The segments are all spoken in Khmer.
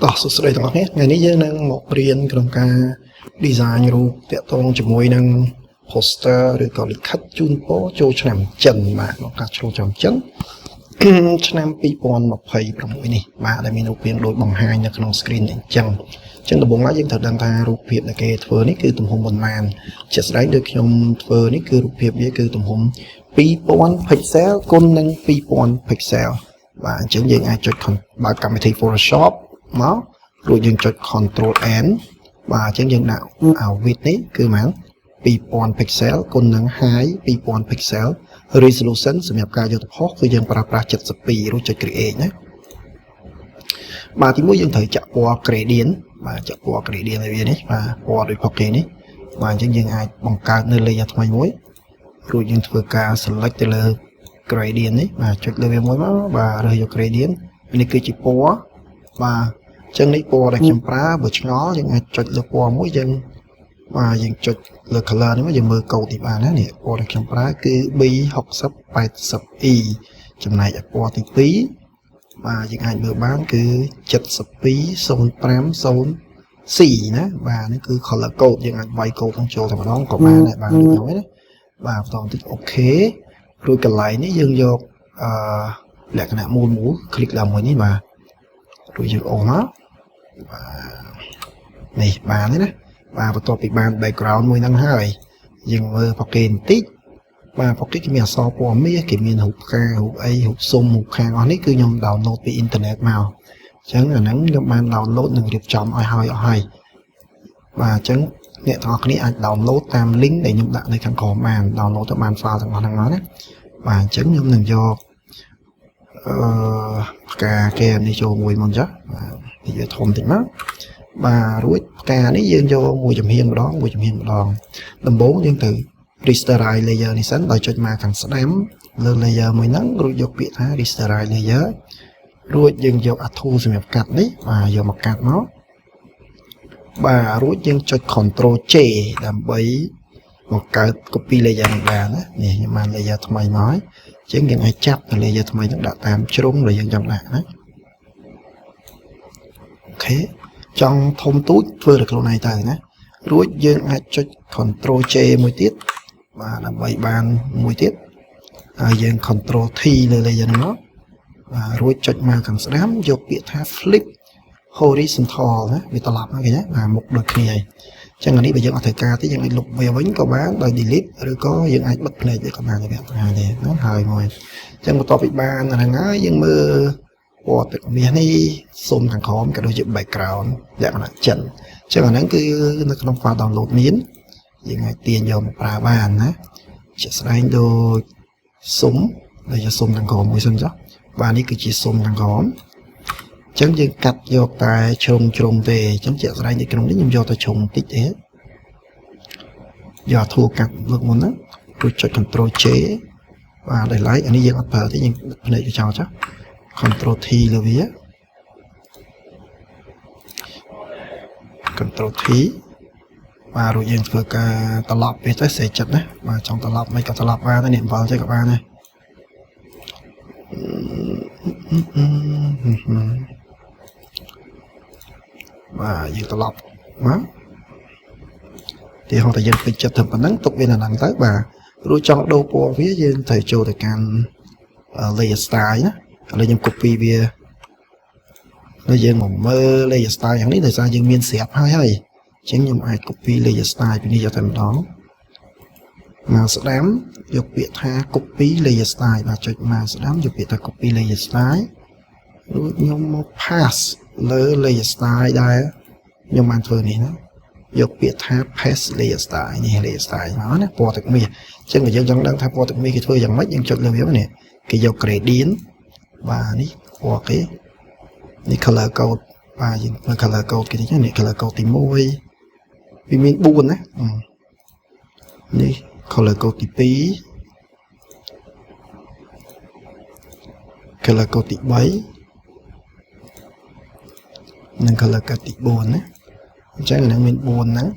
តោះសួស្តីទាំងអស់គ្នាថ្ងៃនេះយើងនឹងមករៀនក្នុងការ design រូបតាក់ទងជាមួយនឹង poster ឬក៏លិខិតជូនពរចូលឆ្នាំចិនបាទក្នុងការចូលឆ្នាំចិនឆ្នាំ2026នេះបាទដែលមានរូបភាពដូចបង្ហាញនៅក្នុង screen អញ្ចឹងដំបូងឡើយយើងត្រូវដឹងថារូបភាពដែលគេធ្វើនេះគឺទំហំប៉ុន្មានជាក់ស្ដែងដូចខ្ញុំធ្វើនេះគឺរូបភាពវាគឺទំហំ2000 pixel គុណនឹង2000 pixel បាទអញ្ចឹងយើងអាចចុចបើកកម្មវិធី Photoshop មករួចយើងចុច Control N បាទអញ្ចឹងយើងដាក់ width នេះគឺប៉ុន្មាន2000 pixel គុណនឹង high 2000 pixel resolution សម្រាប់ការយកទៅផុសគឺយើងប្រើប្រាស់72រួចចុច create ណាបាទទីមួយយើងត្រូវចាក់ពណ៌ gradient បាទចាក់ពណ៌ gradient ឲ្យវានេះបាទពណ៌ដូចផុសគេនេះបាទអញ្ចឹងយើងអាចបង្កើតនៅ layer ថ្មីមួយរួចយើងធ្វើការ select ទៅលើ gradient នេះបាទចុចលើវាមួយមកបាទរើសយក gradient នេះគឺជាពណ៌បាទអញ្ចឹងនេះពណ៌ដែលខ្ញុំប្រើបើឆ្ងល់យើងអាចចុចលើពណ៌មួយយើងបាទយើងចុចលើ color នេះមកយើងមើលកូដនេះបានណានេះពណ៌ដែលខ្ញុំប្រើគឺ B6080E ចំណែកឯពណ៌ទី2បាទយើងអាចមើលបានគឺ 7205C ណាបាទនេះគឺ color code យើងអាចវាយកូដហ្នឹងចូលតែម្ដងក៏បានដែរបាទដូចខ្ញុំណាបាទបន្តបន្តិចអូខេរួចកន្លែងនេះយើងយកលក្ខណៈមូលคลิกឡើងមួយនេះបាទរួចយើងអូសមកបាទនេះបានទេណាបាទបន្ទាប់ពីបាន background មួយហ្នឹងហើយយើងមើលផុសគេបន្តិចបាទផុសគេគេមានអក្សរពណ៌មាសគេមានរូបផ្ការូបអីរូបស៊ុំរូបខាងអស់នេះគឺខ្ញុំ download ពី internet មកអញ្ចឹងអាហ្នឹងខ្ញុំបាន download និងរៀបចំឲ្យហើយអស់ហើយបាទអញ្ចឹងអ្នកទាំងអស់គ្នាអាច download តាម link ដែលខ្ញុំដាក់នៅខាងក្រោមបាន download ទៅបាន file ទាំងអស់ហ្នឹងមកណាបាទអញ្ចឹងខ្ញុំនឹងយកផ្កាគេនេះចូលមួយមកចាបាទនិយាយធំតិចមកបាទរួចផ្កានេះយើងយកមួយចំហៀងម្ដងដំបូងយើងទៅ rasterize layer នេះសិនដោយចុចមកខាងស្ដាំលើ layer មួយហ្នឹងរួចយកពាក្យថា rasterize layer រួចយើងយកអា tool សម្រាប់កាត់នេះបាទយកមកកាត់មកបាទរួចយើងចុច Ctrl J ដើម្បីបង្កើត copy layer នេះបានណានេះខ្ញុំបាន layer ថ្មីមកហើយអញ្ចឹងយើងអាចចាប់ layer ថ្មីហ្នឹងដាក់តាមជ្រុងដែលយើងចង់ដាក់ណាអូខេចង់ធំទូចធ្វើតែខ្លួនឯងទៅណារួចយើងអាចចុច Ctrl J មួយទៀតបាទដើម្បីបានមួយទៀតហើយយើង Ctrl T លើ layer ហ្នឹងមកបាទរួចចុចមកខាងស្ដាំយកពាក្យថា flip horizontal ណាវាត្រឡប់មកគេណាបាទមុខដូចគ្នាហើយអញ្ចឹងអានេះបើយើងអត់ត្រូវការទេយើងអាចលុបវាវិញក៏បានដោយ delete ឬក៏យើងអាចបិទភ្នែកវាក៏បានដែរណាហើយមួយអញ្ចឹងបន្ទាប់ពីបានអាហ្នឹងហើយយើងមើលពណ៌ទឹកមាសនេះសូមខាងក្រោមក៏ដូចជា background លក្ខណៈចិនអញ្ចឹងអាហ្នឹងគឺនៅក្នុង file download មានយើងអាចទាញយកមកប្រើបានណាជាក់ស្ដែងដូចស៊ុំដែលជាស៊ុំខាងក្រោមមួយសិនចុះបាទនេះគឺជាស៊ុំខាងក្រោមអញ្ចឹងយើងកាត់យកតែជ្រុងទេអញ្ចឹងជាក់ស្ដែងនៅក្នុងនេះខ្ញុំយកតែជ្រុងតិចទេយកធូរកាត់លើកមុនហ្នឹងរួចចុច Ctrl J បាទដោយឡែកអានេះយើងអត់ប្រើទេយើងដឹកភ្នែកទៅចោលចុះ Ctrl T លើវា Ctrl T បាទរួចយើងធ្វើការត្រឡប់វាទៅសេចិត្តណាបាទចង់ត្រឡប់មិនក៏ត្រឡប់បានដែរនេះអំបិលចេះក៏បានដែរបាទយើងត្រឡប់មកទីហោះតែយើងពេញចិត្តទៅប៉ុណ្ណឹងទុកវានៅហ្នឹងទៅបាទរួចចង់ដូរពណ៌វាយើងត្រូវចូលទៅកាន់ layer style ណាឥឡូវខ្ញុំ copy វាហើយយើងមកមើល layer style យ៉ាងនេះដោយសារយើងមានស្រាប់ហើយអញ្ចឹងខ្ញុំអាច copy layer style ពីនេះយកតែម្ដងមកស្ដាំយកពាក្យថា copy layer style បាទចុចមកស្ដាំយកពាក្យថា copy layer style រួចខ្ញុំមក pass លើ layer style ដែលខ្ញុំបានធ្វើនេះណាយកពាក្យថា paste layer style នេះ layer style មកណាពណ៌ទឹកមាសអញ្ចឹងបើយើងចង់ដឹងថាពណ៌ទឹកមាសគេធ្វើយ៉ាងម៉េចយើងចុចលើវានេះគេយក gradient បាទនេះពណ៌គេនេះ color code បាទយើងមើល color code គេនេះ color code ទី1វាមាន4ណានេះ color code ទី2 color code ទី3និង color code ទី4ណាអញ្ចឹងអានឹងមាន4ហ្នឹង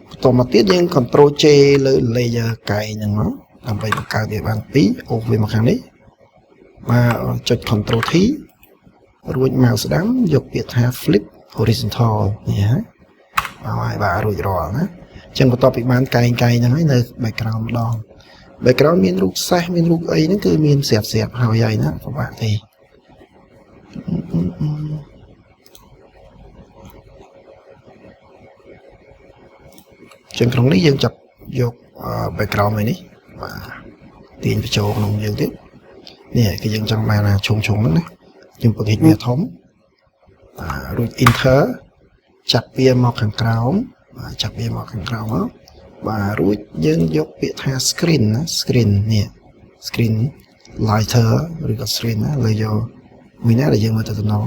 បន្តមកទៀតយើង Ctrl J លើ layer កែងហ្នឹងមកដើម្បីបង្កើតវាបាន2អូសវាមកខាងនេះបាទចុច Ctrl T រួច mouse ស្ដាំយកពាក្យថា flip horizontal នេះហ៎ហើយបាទរួចរាល់ណាអញ្ចឹងបន្ទាប់ពីបានកែងហ្នឹងហើយនៅ background ម្ដង background មានរូបសេះមានរូបអីហ្នឹងគឺមានស្រាប់ហើយណាពិបាកទេចឹងក្នុងនេះយើងចាប់យក background មួយនេះបាទទាញបញ្ចូលក្នុងយើងទៀតនេះគឺយើងចង់បានឈុំហ្នឹងណាយើងពង្រីកវាធំរួច enter ចាប់វាមកខាងក្រោមបាទចាប់វាមកខាងក្រោមមកបាទរួចយើងយកពាក្យថា screen ណា screen នេះ screen lighter ឬក៏ screen ណាលើយកមួយណាដែលយើងមើលទៅតំណង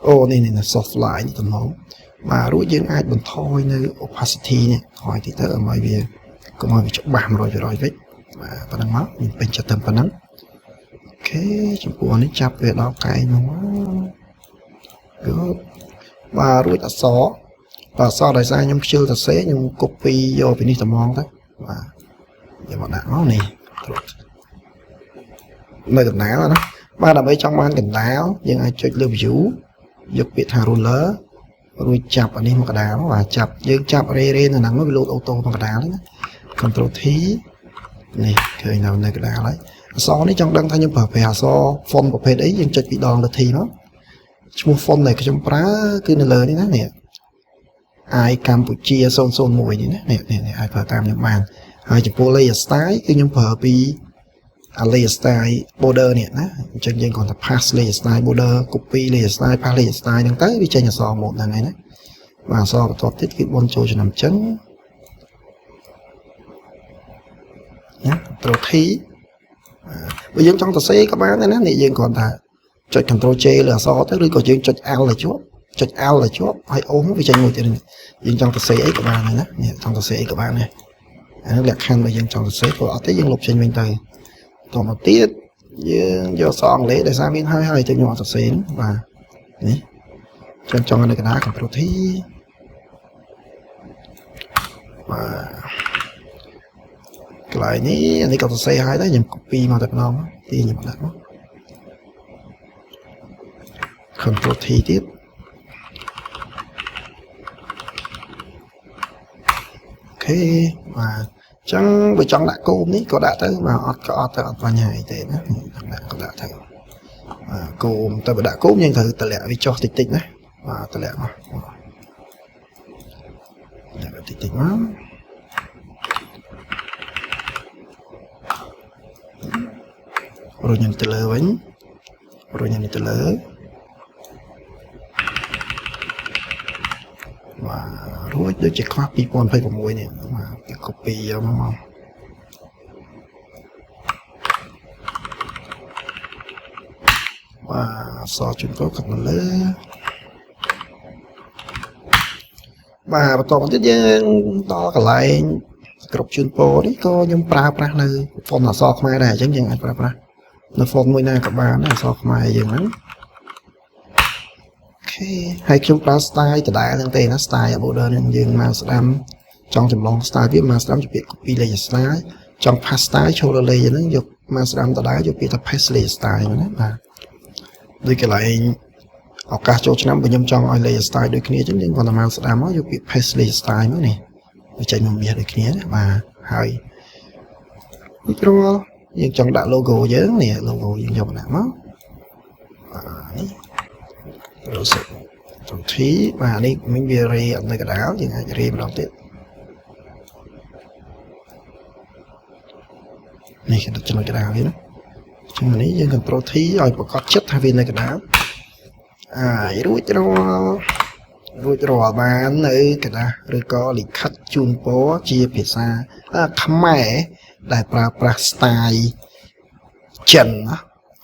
អូនេះ soft line តំណងបាទរួចយើងអាចបន្ថយនៅ opacity នេះថយតិចទៅឲ្យវាកុំឲ្យវាច្បាស់ 100% វិញបាទប៉ុណ្ណឹងមកយើងពេញចិត្តតែប៉ុណ្ណឹងអូខេចំពោះនេះចាប់វាដល់កែងមកgood បាទរួចអក្សរបាទអក្សរដោយសារខ្ញុំខ្ជិលសរសេរខ្ញុំ copy យកពីនេះត្មងទៅបាទយកមកដាក់មកនេះនៅកណ្ដាលណាបាទដើម្បីចង់បានកណ្ដាលយើងអាចចុចលើ view យកពាក្យថា ruler រួចចាប់អានេះមកកណ្ដាលបាទចាប់យើងចាប់រេនៅហ្នឹងវាលោតអូតូមកកណ្ដាលហ្នឹងណា control T នេះឃើញនៅកណ្ដាលហើយអក្សរនេះចង់ដឹងថាខ្ញុំប្រើប្រាស់អក្សរ font ប្រភេទអីយើងចុចពីរដងលើ T មកឈ្មោះ font ដែលខ្ញុំប្រើគឺនៅលើនេះណានេះ ai កម្ពុជា 001 នេះណានេះអាចប្រើតាមខ្ញុំបានហើយចំពោះ layer style គឺខ្ញុំប្រើពី layer style border នេះណាអញ្ចឹងយើងគ្រាន់តែ pass layer style border copy layer style pass layer style ហ្នឹងទៅវាចេញអក្សរម៉ូដហ្នឹងហើយណាបាទអក្សរបន្ទាប់ទៀតគឺបនចូលឆ្នាំចិនណា control T បើយើងចង់សរសេរក៏បានដែរណានេះយើងគ្រាន់តែចុច control J លើអក្សរទៅឬក៏យើងចុច L ឲ្យជាប់ចុច L ឲ្យជាប់ហើយអូសវាចេញមួយទៀតយើងចង់សរសេរអីក៏បានដែរណានេះចង់សរសេរអីក៏បានដែរអានេះលក្ខខណ្ឌបើយើងចង់សរសេរក៏អត់ទេយើងលុបចេញវិញទៅតមកទៀតយើងយកអក្សរអង់គ្លេសដែលសារមានហើយទៅខ្ញុំអត់សរសេរបាទនេះចង់នៅកណ្ដាល control T បាទកន្លែងនេះអានេះក៏សរសេរហើយដែរខ្ញុំ copy មកតែម្ដងទីខ្ញុំដាក់មក control T ទៀតអូខេបាទអញ្ចឹងបើចង់ដាក់គោមនេះក៏ដាក់ទៅបាទអត់ក៏អត់ទៅអត់បញ្ហាអីទេណាដាក់ក៏ដាក់ទៅបាទគោមទៅបើដាក់គោមយើងត្រូវតម្លាក់វាចុះតិចណាបាទតម្លាក់មកដាក់តិចមករុញញទៅលើវិញរុញញទៅលើបាទរួចដូចជាខ្លះ2026នេះបាទ copy យកមកបាទសជូនទៅខាងលើបាទបន្តមកទៀតយើងដល់កន្លែងគ្រប់ជូនពរនេះក៏ខ្ញុំប្រើប្រាស់នៅ font អក្សរខ្មែរដែរអញ្ចឹងយើងអាចប្រើប្រាស់នៅ font មួយណាក៏បានដែរអក្សរខ្មែរយើងហ្នឹងហើយខ្ញុំប្រើ style ដដែលហ្នឹងទេណា style border ហ្នឹងយើងមកស្ដាំចង់ចម្លង style វាមកស្ដាំជាពាក្យ copy layer style ចង់ paste style ចូលលើ layer ហ្នឹងយកមកស្ដាំដដែលយកពាក្យថា paste layer style ណាបាទដូចកន្លែងឱកាសចូលឆ្នាំបើខ្ញុំចង់ឲ្យ layer style ដូចគ្នាអញ្ចឹងយើងគាត់តែមកស្ដាំមកយកពាក្យ paste layer style មកនេះវាចេញមកមាសដូចគ្នាណាបាទហើយនេះព្រោះយើងចង់ដាក់ logo យើងនេះ logo យើងយកមកដាក់មកនេះទៅទីបាទនេះមិញវារេអត់នៅកណ្ដាលយើងអាចរេម្ដងទៀតនេះគឺចំណុចកណ្ដាលវាណាចឹងនេះយើង control T ឲ្យប្រកាសចិត្តថាវានៅកណ្ដាលរួចរាល់បាននៅกระดาษឬក៏លិខិតជូនពរជាភាសាខ្មែរដែលប្រើប្រាស់ style ចិនណា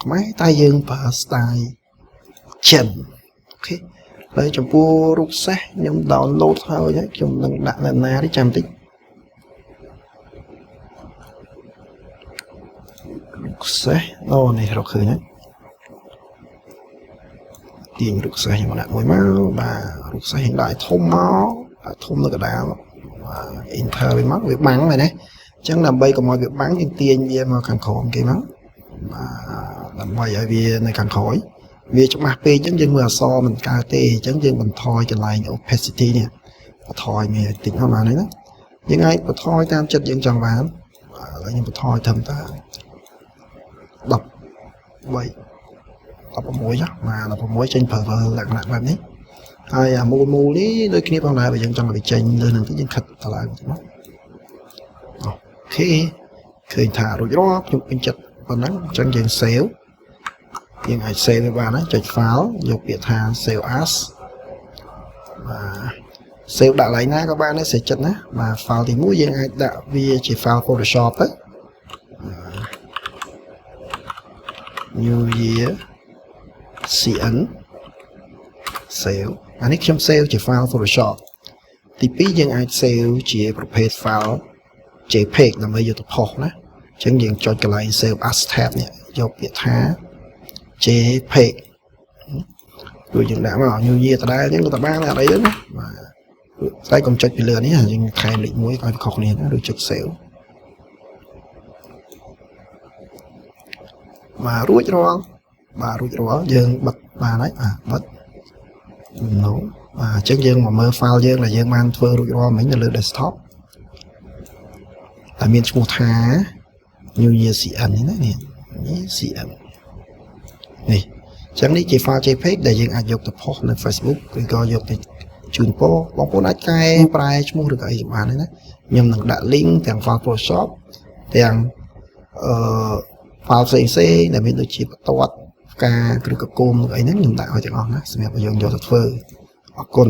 ខ្មែរតែយើងប្រើ style ចិនអូខេហើយចំពោះរូបសេះខ្ញុំ download ហើយខ្ញុំនឹងដាក់នៅណាទេចាំតិចរូបសេះអូនេះរកឃើញហើយទាញរូបសេះខ្ញុំដាក់មួយមកបាទរូបសេះដាក់ធំមកធំនៅកណ្ដាលបាទ enter វាមកវាបាំងហើយណាអញ្ចឹងដើម្បីកុំឲ្យវាបាំងយើងទាញវាមកខាងក្រោមគេមកបាទដើម្បីឲ្យវានៅខាងក្រោយ វាច្បាស់ពេកអញ្ចឹងយើងមើលអក្សរមិនកើតទេអញ្ចឹងយើងបន្ថយកន្លែង opacity នេះបន្ថយមានតិចហ្នឹងបានទេណាយើងអាចបន្ថយតាមចិត្តយើងចង់បានឥឡូវខ្ញុំបន្ថយត្រឹមតែ13 16ចេញប្រើលក្ខណៈបែបនេះហើយអាមូលនេះដូចគ្នាផងដែរបើយើងចង់ឲ្យវាចេញលើនឹងទៅយើងខិតទៅឡើងទៅមកអូខេឃើញថារួចរាល់ខ្ញុំពេញចិត្តប៉ុណ្ណឹងអញ្ចឹងយើង save យើងអាច save វាបានហើយចុច file យកពាក្យថា save as បាទ save ដាក់កន្លែងណាក៏បានដែរសេចចិត្តណាបាទ file ទី1យើងអាចដាក់វាជា file Photoshop ទៅ New Year CN save អានេះខ្ញុំ save ជា file Photoshop ទី2យើងអាច save ជាប្រភេទ file JPEG ដើម្បីយកទៅផុសណាអញ្ចឹងយើងចុចកន្លែង save as tab នេះយកពាក្យថា JPEG ដូចយើងដាក់មក New Year ដដែលអញ្ចឹងក៏បានដែរអីហ្នឹងណាបាទតែកុំចុចពីលើនេះយើងថែមលេខ1ឲ្យវាខុសគ្នាណាឬចុច save បាទរួចរាល់យើងបិទបានហើយបិទ no បាទអញ្ចឹងយើងមកមើល file យើងដែលយើងបានធ្វើរួចរាល់មិញនៅលើ desktop តែមានឈ្មោះថា New Year CN នេះណានេះ CN នេះអញ្ចឹងនេះជា file JPEG ដែលយើងអាចយកទៅផុសនៅ Facebook ឬក៏យកទៅជូនពរបងប្អូនអាចកែប្រែឈ្មោះឬក៏អីបានដែរណាខ្ញុំនឹងដាក់ link ទាំង file Photoshop ទាំងfile ផ្សេងដែលមានដូចជាបន្ទាត់ផ្កាឬក៏គោមអីហ្នឹងខ្ញុំដាក់ឲ្យទាំងអស់ណាសម្រាប់ឲ្យយើងយកទៅធ្វើអរគុណ